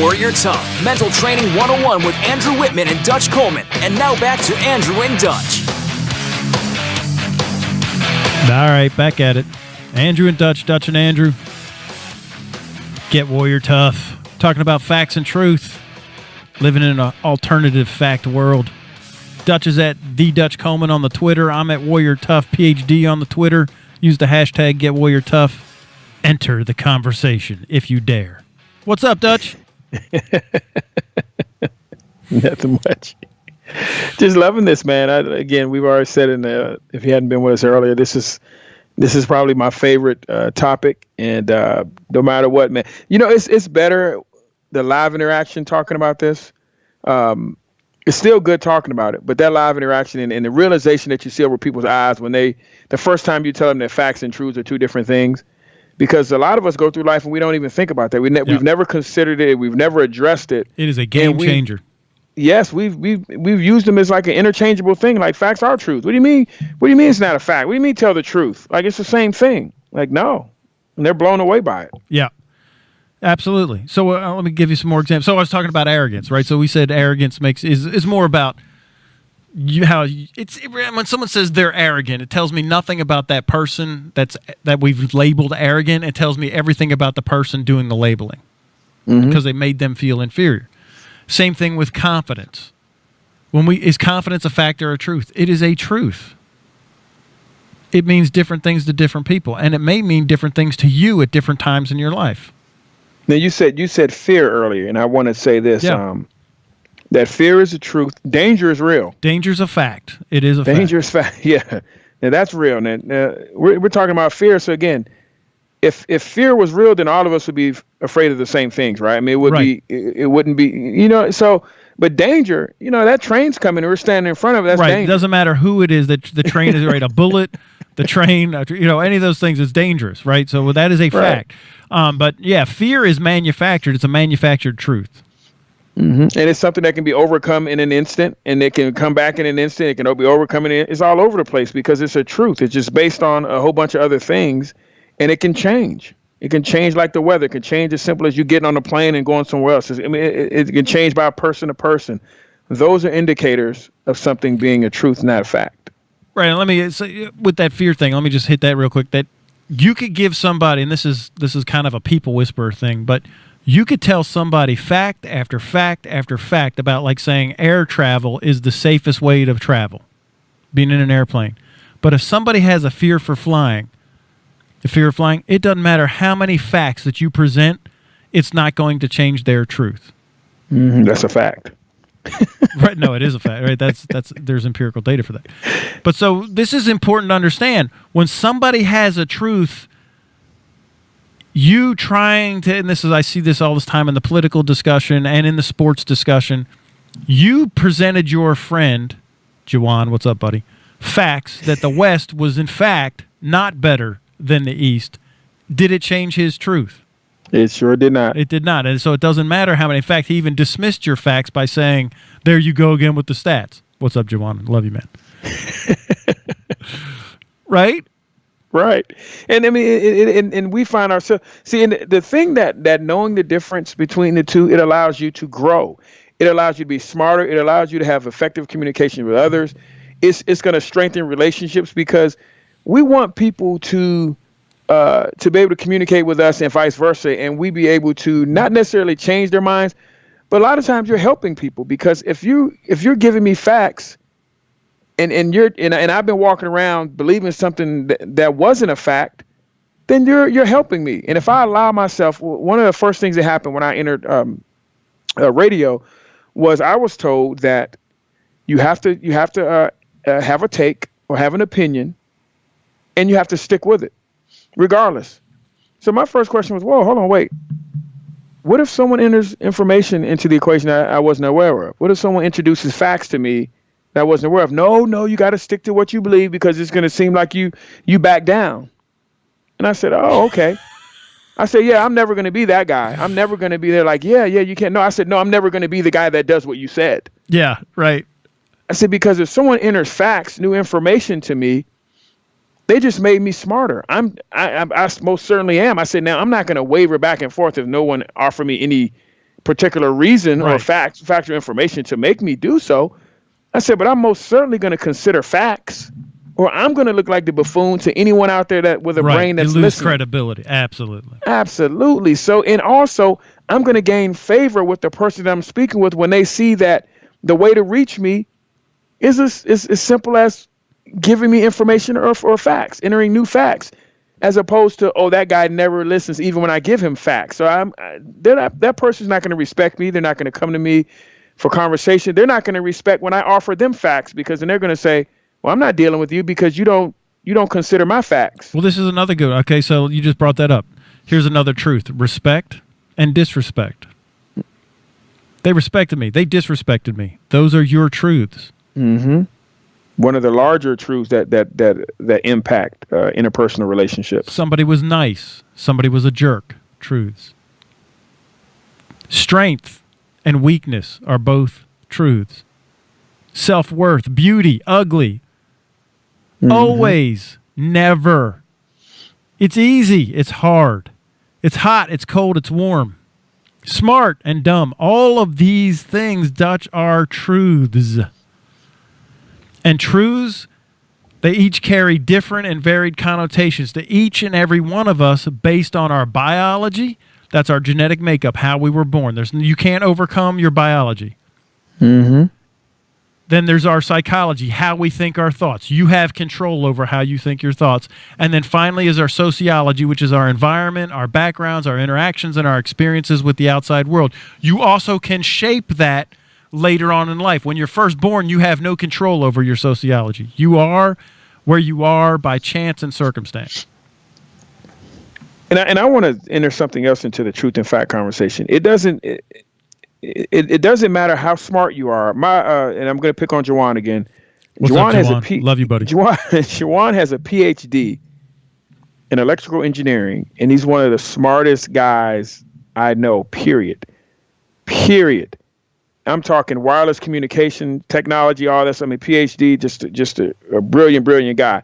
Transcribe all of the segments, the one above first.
Warrior Tough, Mental Training 101 with Andrew Wittman and Dutch Coleman. And now back to Andrew and Dutch. All right, back at it. Andrew and Dutch, Dutch and Andrew. Get Warrior Tough. Talking about facts and truth. Living in an alternative fact world. Dutch is at the Dutch Coleman on the Twitter. I'm at Warrior Tough PhD on the Twitter. Use the hashtag Get Warrior Tough. Enter the conversation if you dare. What's up, Dutch? Nothing much. Just loving this, man. Again, we've already said if you hadn't been with us earlier, this is probably my favorite topic. And no matter what, man, it's better the live interaction talking about this. It's still good talking about it, but that live interaction and the realization that you see over people's eyes when the first time you tell them that facts and truths are two different things, because a lot of us go through life and we don't even think about that. We've never considered it. We've never addressed it. It is a game changer. Yes, we've used them as like an interchangeable thing. Like facts are truth. What do you mean? What do you mean it's not a fact? What do you mean tell the truth? Like it's the same thing. Like no, and they're blown away by it. Yeah. Absolutely. So let me give you some more examples. So I was talking about arrogance, right? So we said arrogance is more about when someone says they're arrogant, it tells me nothing about that person that we've labeled arrogant. It tells me everything about the person doing the labeling because they made them feel inferior. Same thing with confidence. Is confidence a fact or a truth? It is a truth. It means different things to different people, and it may mean different things to you at different times in your life. Now you said fear earlier, and I want to say this: that fear is the truth. Danger is real. Danger is a fact. It is a danger is fact. Yeah, now that's real. Now we're talking about fear. So again, if fear was real, then all of us would be afraid of the same things, right? I mean, it wouldn't be, So, but danger, that train's coming, and we're standing in front of it. That's danger. It doesn't matter who it is. That the train is right. A bullet, the train, any of those things is dangerous, right? So that is a fact. But yeah, fear is manufactured. It's a manufactured truth. Mm-hmm. And it's something that can be overcome in an instant, and it can come back in an instant. It can be overcome it's all over the place because it's a truth. It's just based on a whole bunch of other things, and it can change. It can change like the weather. It can change as simple as you getting on a plane and going somewhere else. It can change by person to person. Those are indicators of something being a truth, not a fact. Right. And let me say, with that fear thing, let me just hit that real quick. That you could give somebody, and this is kind of a people whisperer thing, but you could tell somebody fact after fact after fact about like saying air travel is the safest way to travel, being in an airplane. But if somebody has a fear for flying, it doesn't matter how many facts that you present, it's not going to change their truth. That's a fact. Right? No, it is a fact. Right? That's there's empirical data for that. But so this is important to understand. When somebody has a truth, I see this all this time in the political discussion and in the sports discussion, you presented your friend, Jawan, what's up, buddy, facts that the West was in fact not better than the East. Did it change his truth? It sure did not. It did not. And so it doesn't matter how many. In fact, he even dismissed your facts by saying, there you go again with the stats. What's up, Jawan? Love you, man. Right? Right. And I mean, and we find ourselves, and the thing that knowing the difference between the two, it allows you to grow. It allows you to be smarter. It allows you to have effective communication with others. It's going to strengthen relationships because we want people to be able to communicate with us and vice versa. And we be able to not necessarily change their minds, but a lot of times you're helping people because if you're giving me facts, and I've been walking around believing something that wasn't a fact, then you're helping me. And if I allow myself, one of the first things that happened when I entered radio was I was told that you have to have a take or have an opinion, and you have to stick with it, regardless. So my first question was, whoa, hold on, wait. What if someone enters information into the equation that I wasn't aware of? What if someone introduces facts to me that I wasn't aware of? No, you got to stick to what you believe because it's going to seem like you back down. And I said, oh, okay. I said, yeah, I'm never going to be that guy. I'm never going to be there like, yeah, you can't. No, I said, no, I'm never going to be the guy that does what you said. Yeah, right. I said, because if someone enters facts, new information to me, they just made me smarter. I most certainly am. I said, now I'm not going to waver back and forth if no one offered me any particular reason or Right. factual information to make me do so. I said, but I'm most certainly going to consider facts, or I'm going to look like the buffoon to anyone out there that with a Right. brain that's you lose listening. credibility. Absolutely. Absolutely. So, and also, I'm going to gain favor with the person that I'm speaking with when they see that the way to reach me is as simple as giving me information or facts, entering new facts, as opposed to, oh, that guy never listens even when I give him facts. So that person's not going to respect me. They're not going to come to me for conversation. They're not going to respect when I offer them facts, because then they're going to say, well, I'm not dealing with you because you don't consider my facts. Well, this is another good. Okay, so you just brought that up. Here's another truth: respect and disrespect. They respected me. They disrespected me. Those are your truths. Mm-hmm. One of the larger truths that impact interpersonal relationships. Somebody was nice. Somebody was a jerk. Truths. Strength and weakness are both truths. Self-worth, beauty, ugly. Always, never. It's easy. It's hard. It's hot. It's cold. It's warm. Smart and dumb. All of these things, Dutch, are truths. And truths, they each carry different and varied connotations to each and every one of us based on our biology. That's our genetic makeup, how we were born. You can't overcome your biology. Mm-hmm. Then there's our psychology, how we think our thoughts. You have control over how you think your thoughts. And then finally is our sociology, which is our environment, our backgrounds, our interactions, and our experiences with the outside world. You also can shape that later on in life. When you're first born, you have no control over your sociology. You are where you are by chance and circumstance. And I want to enter something else into the truth and fact conversation. It doesn't matter how smart you are. And I'm going to pick on Jawan again. What's Jawan up, has Jawan? Love you, buddy. Jawan has a PhD in electrical engineering, and he's one of the smartest guys I know. Period. I'm talking wireless communication technology, all this. I mean, PhD, just a brilliant guy.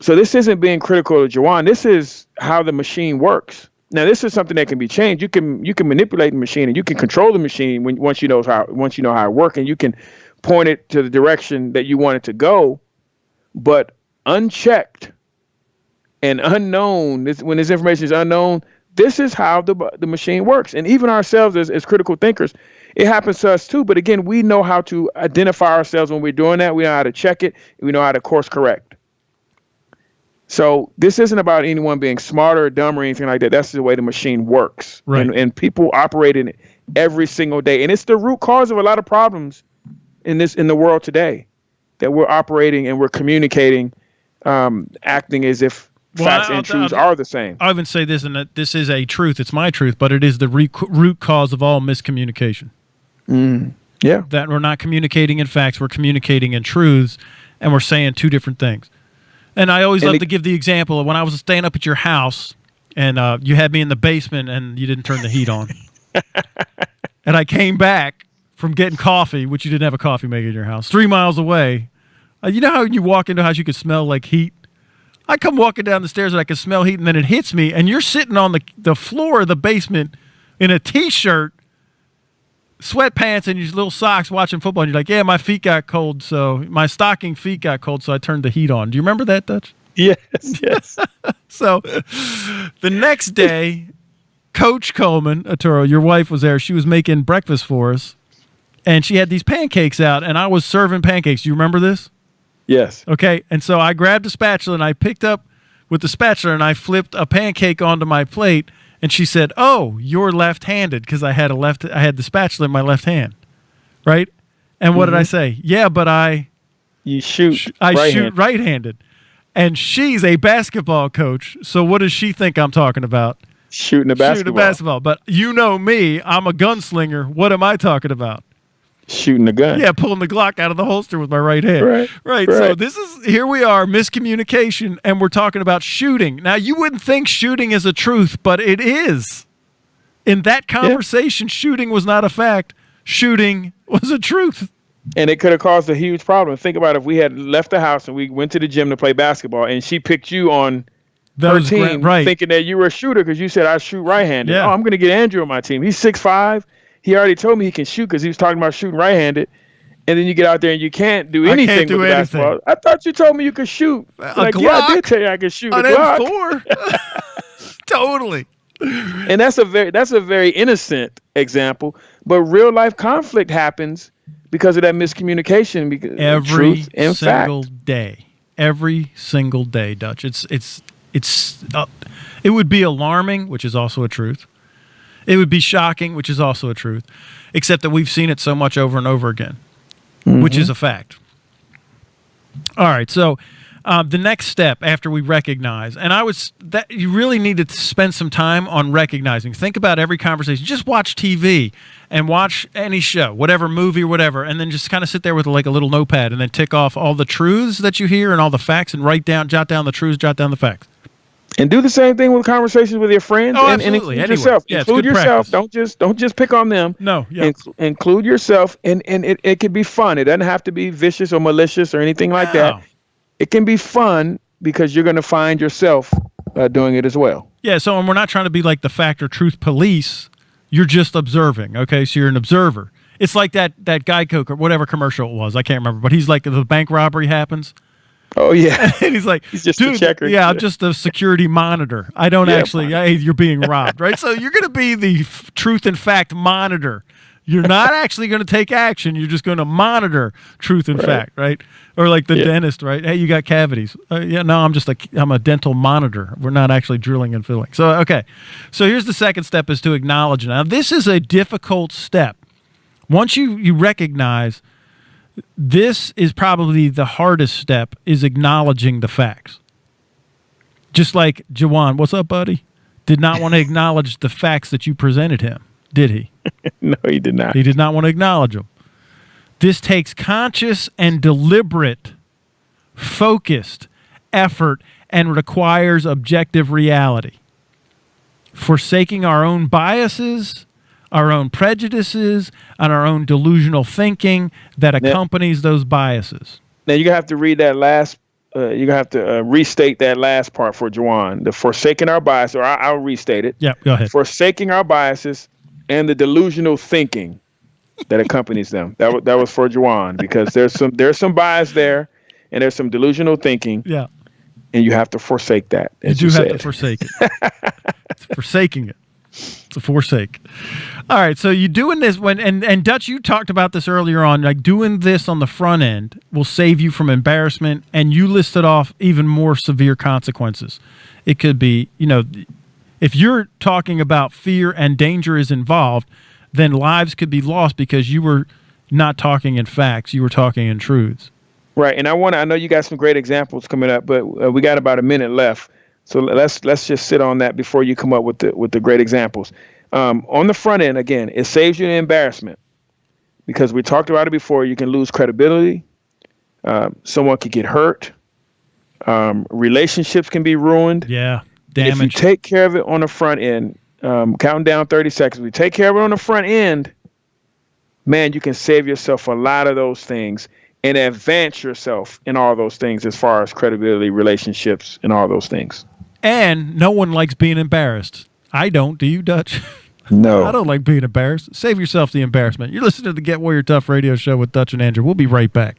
So this isn't being critical of Jawan. This is how the machine works. Now, this is something that can be changed. You can manipulate the machine, and you can control the machine once you know how it works, and you can point it to the direction that you want it to go. But unchecked and unknown, when this information is unknown, this is how the machine works. And even ourselves as critical thinkers, it happens to us too. But again, we know how to identify ourselves when we're doing that. We know how to check it. We know how to course correct. So this isn't about anyone being smarter or dumb or anything like that. That's the way the machine works. Right. And people operate in it every single day. And it's the root cause of a lot of problems in the world today, that we're operating and we're communicating, acting as if facts and truths are the same. I even say this, and that this is a truth. It's my truth, but it is the root cause of all miscommunication. Yeah. That we're not communicating in facts, we're communicating in truths, and we're saying two different things. And I always love to give the example of when I was staying up at your house, and you had me in the basement, and you didn't turn the heat on. And I came back from getting coffee, which you didn't have a coffee maker in your house, 3 miles away. You know how you walk into a house, you could smell like heat? I come walking down the stairs, and I can smell heat, and then it hits me, and you're sitting on the floor of the basement in a T-shirt, sweatpants, and your little socks watching football, and you're like, yeah, my feet got cold, so my stocking feet got cold, so I turned the heat on. Do you remember that, Dutch? Yes. So the next day, Coach Coleman, Arturo, your wife was there. She was making breakfast for us, and she had these pancakes out, and I was serving pancakes. Do you remember this? Yes. Okay, and so I grabbed a spatula, and I picked up with the spatula, and I flipped a pancake onto my plate, and she said, "Oh, you're left-handed," because I had the spatula in my left hand, right? And what did I say? Yeah, but I shoot right-handed. And she's a basketball coach, so what does she think I'm talking about? Shooting a basketball. But you know me, I'm a gunslinger. What am I talking about? Shooting a gun. Yeah, pulling the Glock out of the holster with my right hand. Right. So here we are, miscommunication, and we're talking about shooting. Now, you wouldn't think shooting is a truth, but it is. In that conversation, shooting was not a fact. Shooting was a truth. And it could have caused a huge problem. Think about if we had left the house and we went to the gym to play basketball, and she picked you on her team, right. thinking that you were a shooter because you said I shoot right-handed. Yeah. Oh, I'm going to get Andrew on my team. He's 6'5". He already told me he can shoot because he was talking about shooting right-handed. And then you get out there and you can't do anything with the basketball. I thought you told me you could shoot. Yeah, I did tell you I could shoot a Glock. M4. Totally. And that's a very innocent example, but real life conflict happens because of that miscommunication. Because every truth and single fact. day, every single day, Dutch. It would be alarming, which is also a truth. It would be shocking, which is also a truth, except that we've seen it so much over and over again, which is a fact. All right, so the next step after we recognize, and you really need to spend some time on recognizing. Think about every conversation. Just watch TV and watch any show, whatever movie or whatever, and then just kind of sit there with like a little notepad and then tick off all the truths that you hear and all the facts and jot down the truths, jot down the facts. And do the same thing with conversations with your friends. Oh, and absolutely. include yourself. Yeah, include yourself. Practice. Don't just pick on them. No. Yeah. Include yourself, and it can be fun. It doesn't have to be vicious or malicious or anything like that. It can be fun because you're going to find yourself doing it as well. Yeah. So, and we're not trying to be like the fact or truth police. You're just observing. Okay. So you're an observer. It's like that Geico or whatever commercial it was. I can't remember, but he's like, the bank robbery happens. Oh, yeah. And he's like, he's just dude, a checker. Yeah, I'm just a security monitor. I don't hey, you're being robbed, right? So you're going to be the truth and fact monitor. You're not actually going to take action. You're just going to monitor truth and fact, right? Or like the dentist, right? Hey, you got cavities. Yeah, no, I'm a dental monitor. We're not actually drilling and filling. So, okay. So here's the second step is to acknowledge. Now, this is a difficult step. Once you recognize, this is probably the hardest step, is acknowledging the facts. Just like Jawan, what's up, buddy? Did not want to acknowledge the facts that you presented him, did he? No, he did not. He did not want to acknowledge them. This takes conscious and deliberate, focused effort and requires objective reality. Forsaking our own biases, our own prejudices, and our own delusional thinking that accompanies those biases. Now you're gonna have to read that last. You're gonna have to restate that last part for Jawan. The forsaking our bias, or I'll restate it. Yeah, go ahead. Forsaking our biases and the delusional thinking that accompanies them. That was for Jawan, because there's some bias there, and there's some delusional thinking. Yeah, and you have to forsake that. You do have to forsake it. It's forsaking it. It's a forsake. All right, so you doing this and Dutch, you talked about this earlier on, like doing this on the front end will save you from embarrassment, and you listed off even more severe consequences. It could be, if you're talking about fear and danger is involved, then lives could be lost because you were not talking in facts, you were talking in truths. Right, and I know you got some great examples coming up, but we got about a minute left. So let's just sit on that before you come up with the great examples. On the front end, again, it saves you the embarrassment because we talked about it before. You can lose credibility. Someone could get hurt. Relationships can be ruined. Yeah, damage. If you take care of it on the front end, counting down 30 seconds, we take care of it on the front end, man, you can save yourself a lot of those things and advance yourself in all those things as far as credibility, relationships, and all those things. And no one likes being embarrassed. I don't. Do you, Dutch? No. I don't like being embarrassed. Save yourself the embarrassment. You're listening to the Get Warrior Tough radio show with Dutch and Andrew. We'll be right back.